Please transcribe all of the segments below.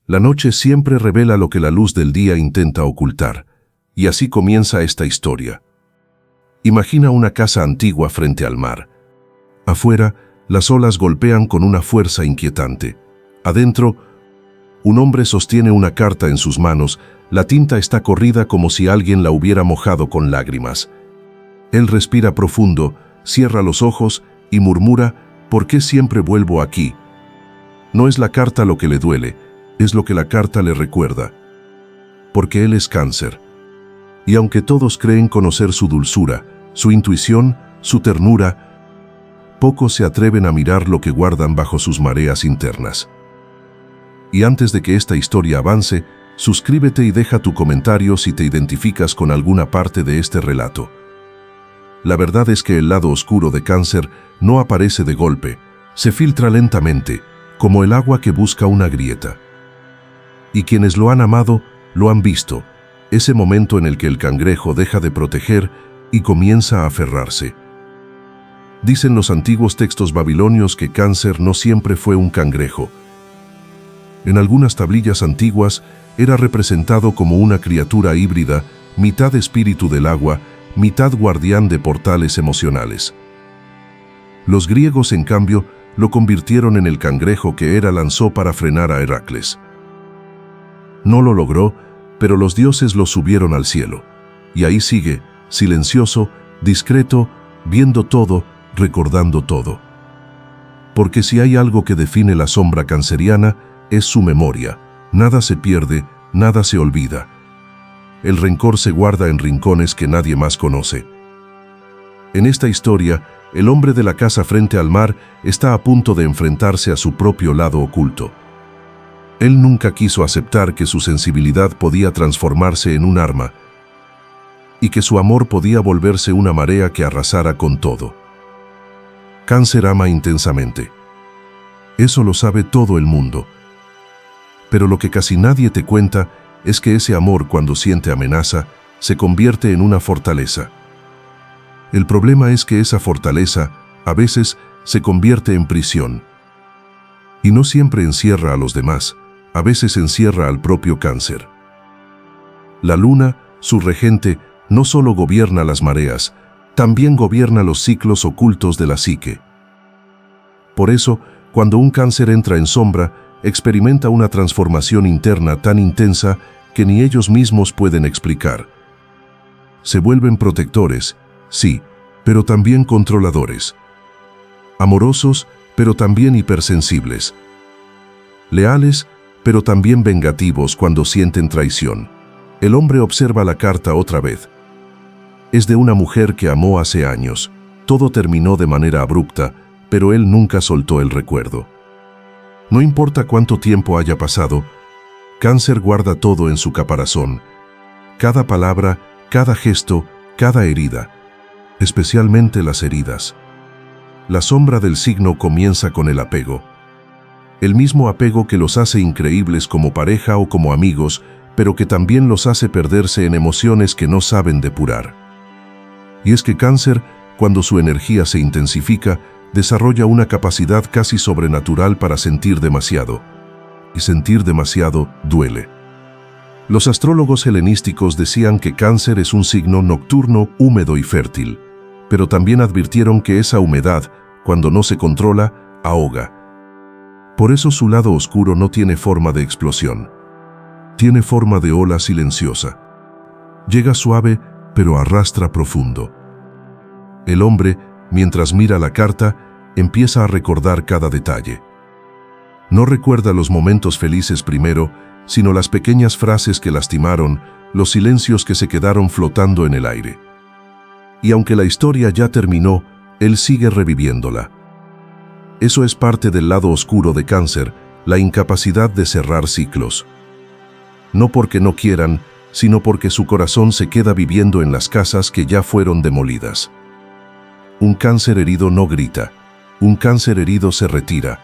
La noche siempre revela lo que la luz del día intenta ocultar, y así comienza esta historia. Imagina una casa antigua frente al mar. Afuera, las olas golpean con una fuerza inquietante. Adentro, un hombre sostiene una carta en sus manos. La tinta está corrida como si alguien la hubiera mojado con lágrimas. Él respira profundo, cierra los ojos y murmura: ¿por qué siempre vuelvo aquí? No es la carta lo que le duele, es lo que la carta le recuerda. Porque él es Cáncer. Y aunque todos creen conocer su dulzura, su intuición, su ternura, pocos se atreven a mirar lo que guardan bajo sus mareas internas. Y antes de que esta historia avance, suscríbete y deja tu comentario si te identificas con alguna parte de este relato. La verdad es que el lado oscuro de Cáncer no aparece de golpe, se filtra lentamente, como el agua que busca una grieta. Y quienes lo han amado, lo han visto, ese momento en el que el cangrejo deja de proteger y comienza a aferrarse. Dicen los antiguos textos babilonios que Cáncer no siempre fue un cangrejo. En algunas tablillas antiguas era representado como una criatura híbrida, mitad espíritu del agua, mitad guardián de portales emocionales. Los griegos, en cambio, lo convirtieron en el cangrejo que Hera lanzó para frenar a Heracles. No lo logró, pero los dioses lo subieron al cielo. Y ahí sigue, silencioso, discreto, viendo todo, recordando todo. Porque si hay algo que define la sombra canceriana, es su memoria. Nada se pierde, nada se olvida. El rencor se guarda en rincones que nadie más conoce. En esta historia, el hombre de la casa frente al mar está a punto de enfrentarse a su propio lado oculto. Él nunca quiso aceptar que su sensibilidad podía transformarse en un arma y que su amor podía volverse una marea que arrasara con todo. Cáncer ama intensamente. Eso lo sabe todo el mundo. Pero lo que casi nadie te cuenta es que ese amor, cuando siente amenaza, se convierte en una fortaleza. El problema es que esa fortaleza, a veces, se convierte en prisión. Y no siempre encierra a los demás, a veces encierra al propio Cáncer. La luna, su regente, no solo gobierna las mareas, también gobierna los ciclos ocultos de la psique. Por eso, cuando un Cáncer entra en sombra, experimenta una transformación interna tan intensa que ni ellos mismos pueden explicar. Se vuelven protectores, sí, pero también controladores. Amorosos, pero también hipersensibles. Leales, pero también vengativos cuando sienten traición. El hombre observa la carta otra vez. Es de una mujer que amó hace años. Todo terminó de manera abrupta, pero él nunca soltó el recuerdo. No importa cuánto tiempo haya pasado, Cáncer guarda todo en su caparazón. Cada palabra, cada gesto, cada herida. Especialmente las heridas. La sombra del signo comienza con el apego. El mismo apego que los hace increíbles como pareja o como amigos, pero que también los hace perderse en emociones que no saben depurar. Y es que Cáncer, cuando su energía se intensifica, desarrolla una capacidad casi sobrenatural para sentir demasiado. Y sentir demasiado duele. Los astrólogos helenísticos decían que Cáncer es un signo nocturno, húmedo y fértil, pero también advirtieron que esa humedad, cuando no se controla, ahoga. Por eso su lado oscuro no tiene forma de explosión. Tiene forma de ola silenciosa. Llega suave, pero arrastra profundo. El hombre, mientras mira la carta, empieza a recordar cada detalle. No recuerda los momentos felices primero, sino las pequeñas frases que lastimaron, los silencios que se quedaron flotando en el aire. Y aunque la historia ya terminó, él sigue reviviéndola. Eso es parte del lado oscuro de Cáncer, la incapacidad de cerrar ciclos. No porque no quieran, sino porque su corazón se queda viviendo en las casas que ya fueron demolidas. Un Cáncer herido no grita, un Cáncer herido se retira.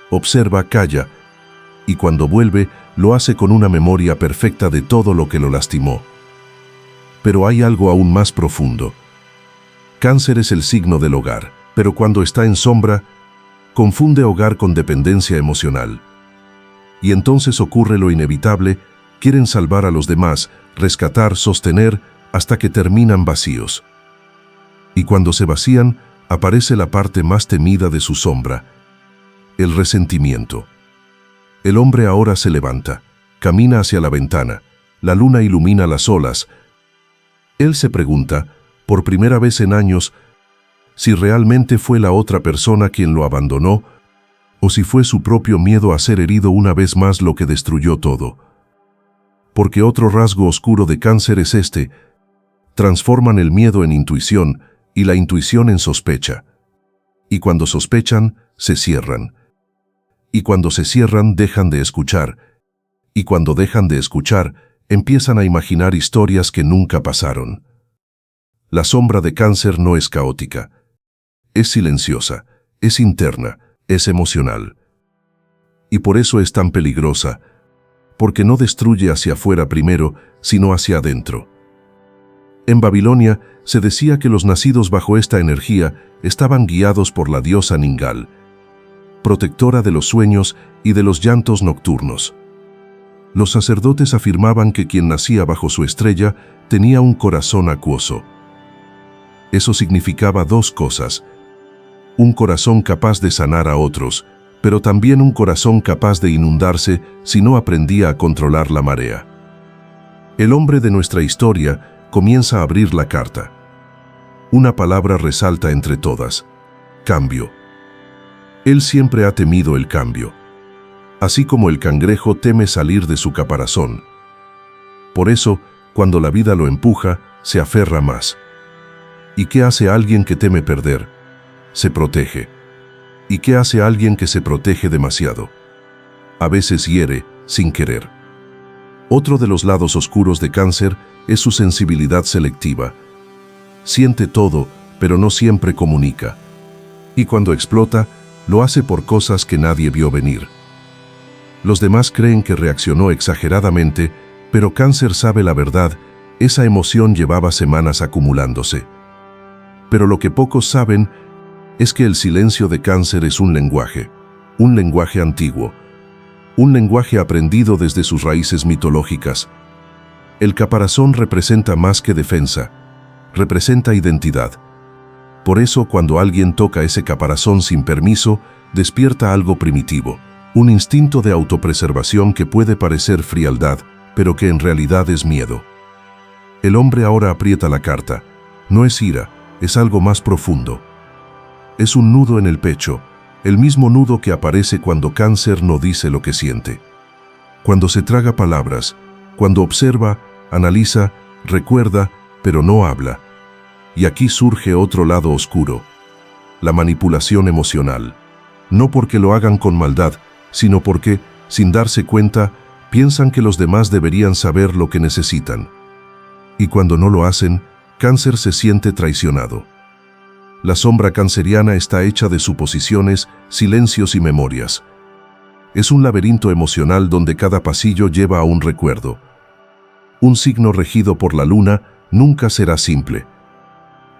Observa, calla, y cuando vuelve, lo hace con una memoria perfecta de todo lo que lo lastimó. Pero hay algo aún más profundo. Cáncer es el signo del hogar, pero cuando está en sombra, confunde hogar con dependencia emocional. Y entonces ocurre lo inevitable, quieren salvar a los demás, rescatar, sostener, hasta que terminan vacíos. Y cuando se vacían, aparece la parte más temida de su sombra, el resentimiento. El hombre ahora se levanta, camina hacia la ventana, la luna ilumina las olas. Él se pregunta, por primera vez en años, si realmente fue la otra persona quien lo abandonó, o si fue su propio miedo a ser herido una vez más lo que destruyó todo. Porque otro rasgo oscuro de Cáncer es este: transforman el miedo en intuición y la intuición en sospecha. Y cuando sospechan, se cierran. Y cuando se cierran, dejan de escuchar. Y cuando dejan de escuchar, empiezan a imaginar historias que nunca pasaron. La sombra de Cáncer no es caótica. Es silenciosa, es interna, es emocional. Y por eso es tan peligrosa, porque no destruye hacia afuera primero, sino hacia adentro. En Babilonia se decía que los nacidos bajo esta energía estaban guiados por la diosa Ningal, protectora de los sueños y de los llantos nocturnos. Los sacerdotes afirmaban que quien nacía bajo su estrella tenía un corazón acuoso. Eso significaba dos cosas: un corazón capaz de sanar a otros, pero también un corazón capaz de inundarse si no aprendía a controlar la marea. El hombre de nuestra historia comienza a abrir la carta. Una palabra resalta entre todas: cambio. Él siempre ha temido el cambio, así como el cangrejo teme salir de su caparazón. Por eso, cuando la vida lo empuja, se aferra más. ¿Y qué hace alguien que teme perder? Se protege. ¿Y qué hace alguien que se protege demasiado? A veces hiere, sin querer. Otro de los lados oscuros de Cáncer es su sensibilidad selectiva. Siente todo, pero no siempre comunica. Y cuando explota, lo hace por cosas que nadie vio venir. Los demás creen que reaccionó exageradamente, pero Cáncer sabe la verdad: esa emoción llevaba semanas acumulándose. Pero lo que pocos saben es que el silencio de Cáncer es un lenguaje antiguo, un lenguaje aprendido desde sus raíces mitológicas. El caparazón representa más que defensa, representa identidad. Por eso, cuando alguien toca ese caparazón sin permiso, despierta algo primitivo, un instinto de autopreservación que puede parecer frialdad, pero que en realidad es miedo. El hombre ahora aprieta la carta. No es ira, es algo más profundo. Es un nudo en el pecho, el mismo nudo que aparece cuando Cáncer no dice lo que siente. Cuando se traga palabras, cuando observa, analiza, recuerda, pero no habla. Y aquí surge otro lado oscuro: la manipulación emocional. No porque lo hagan con maldad, sino porque, sin darse cuenta, piensan que los demás deberían saber lo que necesitan. Y cuando no lo hacen, Cáncer se siente traicionado. La sombra canceriana está hecha de suposiciones, silencios y memorias. Es un laberinto emocional donde cada pasillo lleva a un recuerdo. Un signo regido por la luna nunca será simple.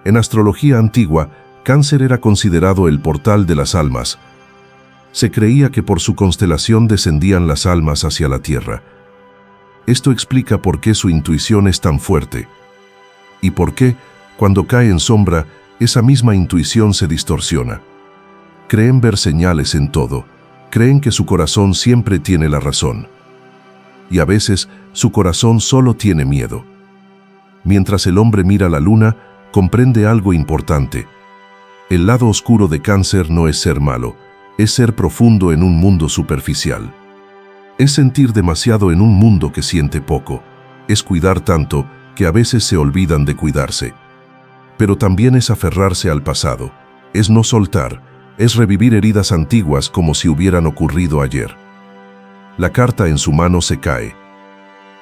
En astrología antigua, Cáncer era considerado el portal de las almas. Se creía que por su constelación descendían las almas hacia la tierra. Esto explica por qué su intuición es tan fuerte. Y por qué, cuando cae en sombra, esa misma intuición se distorsiona. Creen ver señales en todo. Creen que su corazón siempre tiene la razón. Y a veces, su corazón solo tiene miedo. Mientras el hombre mira la luna, comprende algo importante. El lado oscuro de Cáncer no es ser malo, es ser profundo en un mundo superficial. Es sentir demasiado en un mundo que siente poco. Es cuidar tanto que a veces se olvidan de cuidarse. Pero también es aferrarse al pasado, es no soltar, es revivir heridas antiguas como si hubieran ocurrido ayer. La carta en su mano se cae.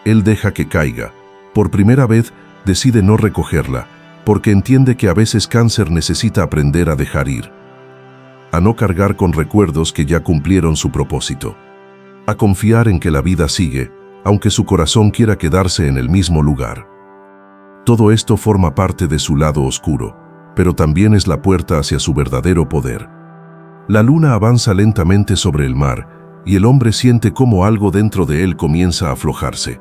Él deja que caiga. Por primera vez, decide no recogerla, porque entiende que a veces Cáncer necesita aprender a dejar ir. A no cargar con recuerdos que ya cumplieron su propósito. A confiar en que la vida sigue, aunque su corazón quiera quedarse en el mismo lugar. Todo esto forma parte de su lado oscuro, pero también es la puerta hacia su verdadero poder. La luna avanza lentamente sobre el mar, y el hombre siente cómo algo dentro de él comienza a aflojarse.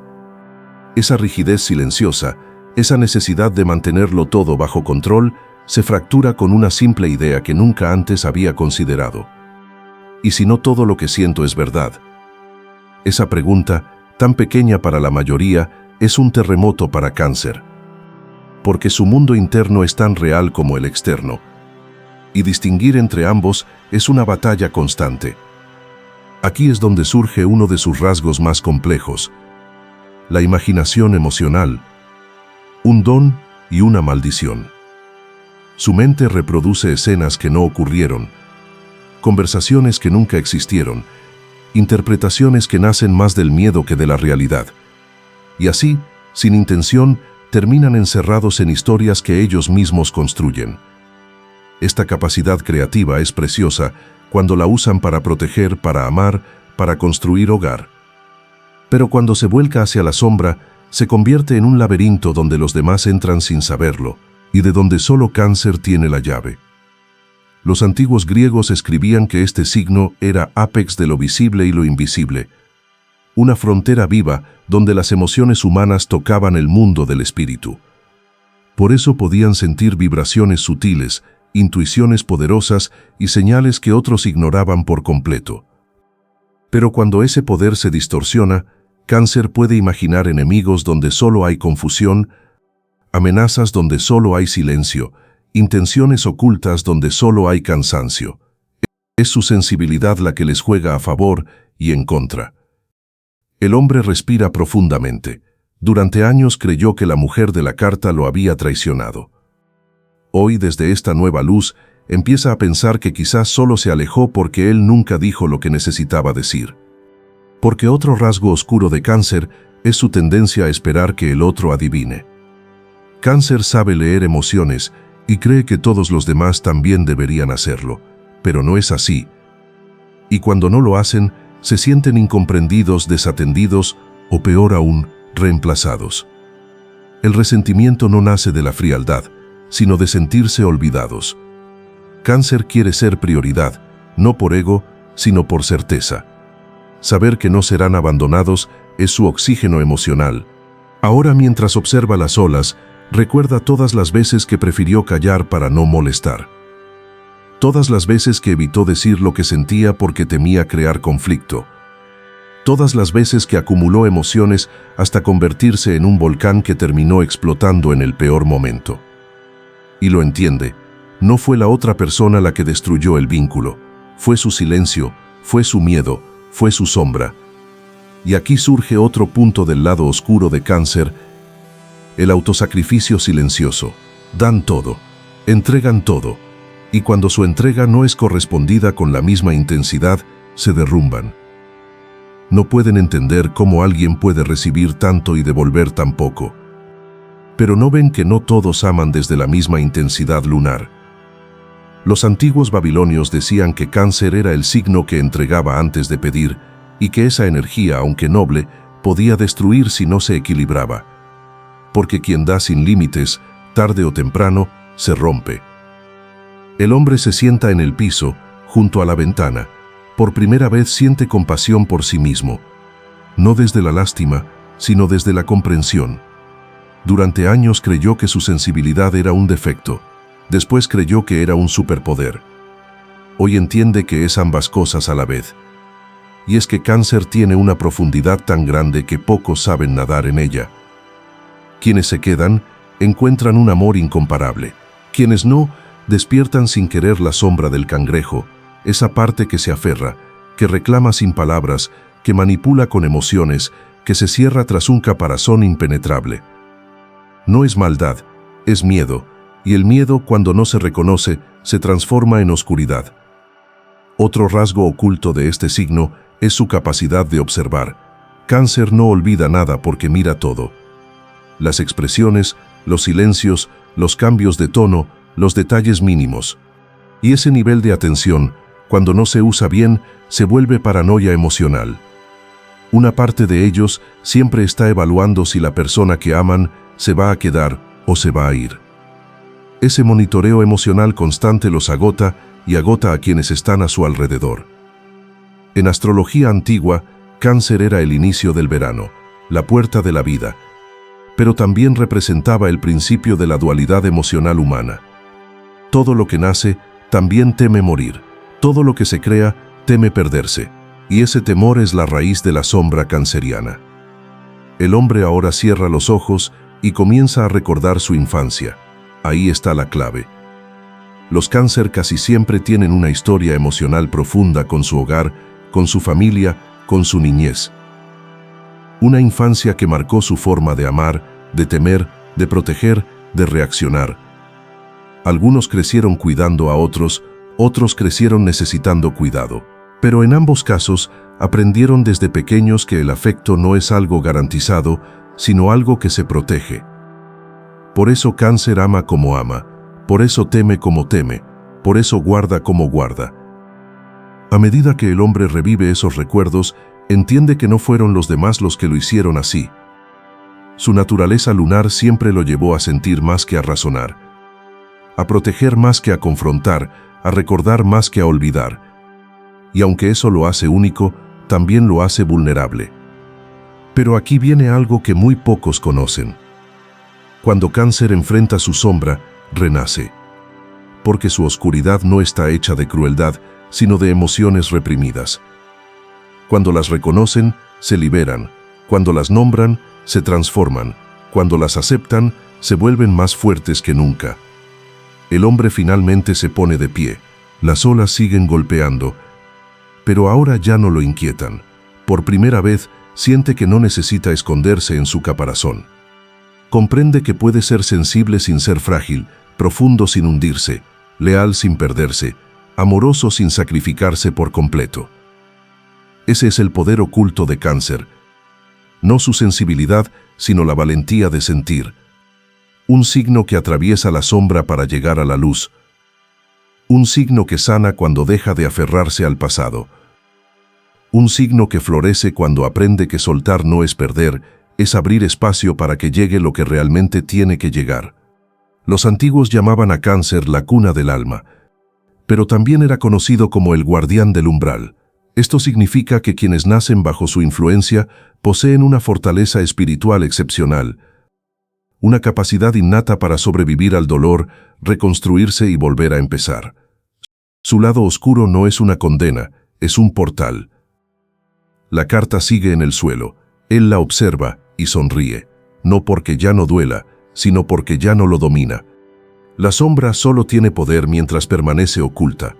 Esa rigidez silenciosa, esa necesidad de mantenerlo todo bajo control, se fractura con una simple idea que nunca antes había considerado. ¿Y si no todo lo que siento es verdad? Esa pregunta, tan pequeña para la mayoría, es un terremoto para Cáncer. Porque su mundo interno es tan real como el externo. Y distinguir entre ambos es una batalla constante. Aquí es donde surge uno de sus rasgos más complejos: la imaginación emocional, un don y una maldición. Su mente reproduce escenas que no ocurrieron, conversaciones que nunca existieron, interpretaciones que nacen más del miedo que de la realidad. Y así, sin intención, terminan encerrados en historias que ellos mismos construyen. Esta capacidad creativa es preciosa cuando la usan para proteger, para amar, para construir hogar. Pero cuando se vuelca hacia la sombra, se convierte en un laberinto donde los demás entran sin saberlo, y de donde solo Cáncer tiene la llave. Los antiguos griegos escribían que este signo era ápex de lo visible y lo invisible, una frontera viva donde las emociones humanas tocaban el mundo del espíritu. Por eso podían sentir vibraciones sutiles, intuiciones poderosas y señales que otros ignoraban por completo. Pero cuando ese poder se distorsiona, Cáncer puede imaginar enemigos donde solo hay confusión, amenazas donde solo hay silencio, intenciones ocultas donde solo hay cansancio. Es su sensibilidad la que les juega a favor y en contra. El hombre respira profundamente. Durante años creyó que la mujer de la carta lo había traicionado. Hoy, desde esta nueva luz, empieza a pensar que quizás solo se alejó porque él nunca dijo lo que necesitaba decir. Porque otro rasgo oscuro de Cáncer es su tendencia a esperar que el otro adivine. Cáncer sabe leer emociones y cree que todos los demás también deberían hacerlo, pero no es así. Y cuando no lo hacen, se sienten incomprendidos, desatendidos o peor aún, reemplazados. El resentimiento no nace de la frialdad, sino de sentirse olvidados. Cáncer quiere ser prioridad, no por ego, sino por certeza. Saber que no serán abandonados es su oxígeno emocional. Ahora, mientras observa las olas, recuerda todas las veces que prefirió callar para no molestar. Todas las veces que evitó decir lo que sentía porque temía crear conflicto. Todas las veces que acumuló emociones hasta convertirse en un volcán que terminó explotando en el peor momento. Y lo entiende, no fue la otra persona la que destruyó el vínculo, fue su silencio, fue su miedo, fue su sombra. Y aquí surge otro punto del lado oscuro de Cáncer: el autosacrificio silencioso. Dan todo, entregan todo, y cuando su entrega no es correspondida con la misma intensidad, se derrumban. No pueden entender cómo alguien puede recibir tanto y devolver tan poco. Pero no ven que no todos aman desde la misma intensidad lunar. Los antiguos babilonios decían que Cáncer era el signo que entregaba antes de pedir, y que esa energía, aunque noble, podía destruir si no se equilibraba. Porque quien da sin límites, tarde o temprano, se rompe. El hombre se sienta en el piso, junto a la ventana. Por primera vez siente compasión por sí mismo. No desde la lástima, sino desde la comprensión. Durante años creyó que su sensibilidad era un defecto. Después creyó que era un superpoder. Hoy entiende que es ambas cosas a la vez. Y es que Cáncer tiene una profundidad tan grande que pocos saben nadar en ella. Quienes se quedan, encuentran un amor incomparable. Quienes no, despiertan sin querer la sombra del cangrejo, esa parte que se aferra, que reclama sin palabras, que manipula con emociones, que se cierra tras un caparazón impenetrable. No es maldad, es miedo, y el miedo, cuando no se reconoce, se transforma en oscuridad. Otro rasgo oculto de este signo es su capacidad de observar. Cáncer no olvida nada porque mira todo. Las expresiones, los silencios, los cambios de tono, los detalles mínimos. Y ese nivel de atención, cuando no se usa bien, se vuelve paranoia emocional. Una parte de ellos siempre está evaluando si la persona que aman se va a quedar o se va a ir. Ese monitoreo emocional constante los agota y agota a quienes están a su alrededor. En astrología antigua, Cáncer era el inicio del verano, la puerta de la vida, pero también representaba el principio de la dualidad emocional humana. Todo lo que nace también teme morir, todo lo que se crea teme perderse, y ese temor es la raíz de la sombra canceriana. El hombre ahora cierra los ojos y comienza a recordar su infancia. Ahí está la clave. Los Cáncer casi siempre tienen una historia emocional profunda con su hogar, con su familia, con su niñez. Una infancia que marcó su forma de amar, de temer, de proteger, de reaccionar. Algunos crecieron cuidando a otros, otros crecieron necesitando cuidado. Pero en ambos casos, aprendieron desde pequeños que el afecto no es algo garantizado, sino algo que se protege. Por eso Cáncer ama como ama, por eso teme como teme, por eso guarda como guarda. A medida que el hombre revive esos recuerdos, entiende que no fueron los demás los que lo hicieron así. Su naturaleza lunar siempre lo llevó a sentir más que a razonar, a proteger más que a confrontar, a recordar más que a olvidar. Y aunque eso lo hace único, también lo hace vulnerable. Pero aquí viene algo que muy pocos conocen. Cuando Cáncer enfrenta su sombra, renace. Porque su oscuridad no está hecha de crueldad, sino de emociones reprimidas. Cuando las reconocen, se liberan. Cuando las nombran, se transforman. Cuando las aceptan, se vuelven más fuertes que nunca. El hombre finalmente se pone de pie. Las olas siguen golpeando, pero ahora ya no lo inquietan. Por primera vez, siente que no necesita esconderse en su caparazón. Comprende que puede ser sensible sin ser frágil, profundo sin hundirse, leal sin perderse, amoroso sin sacrificarse por completo. Ese es el poder oculto de Cáncer. No su sensibilidad, sino la valentía de sentir. Un signo que atraviesa la sombra para llegar a la luz. Un signo que sana cuando deja de aferrarse al pasado. Un signo que florece cuando aprende que soltar no es perder, es abrir espacio para que llegue lo que realmente tiene que llegar. Los antiguos llamaban a Cáncer la cuna del alma, pero también era conocido como el guardián del umbral. Esto significa que quienes nacen bajo su influencia poseen una fortaleza espiritual excepcional, una capacidad innata para sobrevivir al dolor, reconstruirse y volver a empezar. Su lado oscuro no es una condena, es un portal. La carta sigue en el suelo, él la observa y sonríe, no porque ya no duela, sino porque ya no lo domina. La sombra solo tiene poder mientras permanece oculta.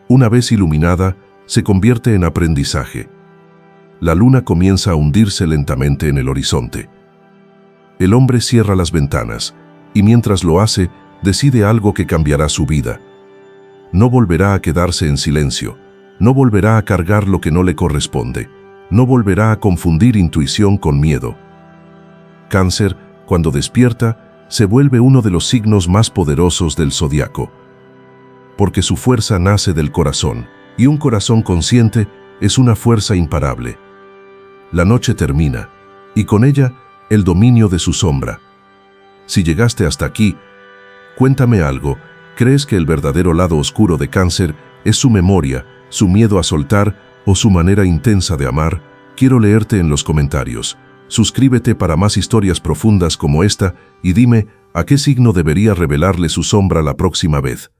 Una vez iluminada, se convierte en aprendizaje. La luna comienza a hundirse lentamente en el horizonte. El hombre cierra las ventanas, y mientras lo hace, decide algo que cambiará su vida. No volverá a quedarse en silencio, no volverá a cargar lo que no le corresponde, no volverá a confundir intuición con miedo. Cáncer, cuando despierta, se vuelve uno de los signos más poderosos del zodiaco, porque su fuerza nace del corazón, y un corazón consciente es una fuerza imparable. La noche termina, y con ella, el dominio de su sombra. Si llegaste hasta aquí, cuéntame algo. ¿Crees que el verdadero lado oscuro de Cáncer es su memoria, su miedo a soltar o su manera intensa de amar? Quiero leerte en los comentarios. Suscríbete para más historias profundas como esta y dime a qué signo debería revelarle su sombra la próxima vez.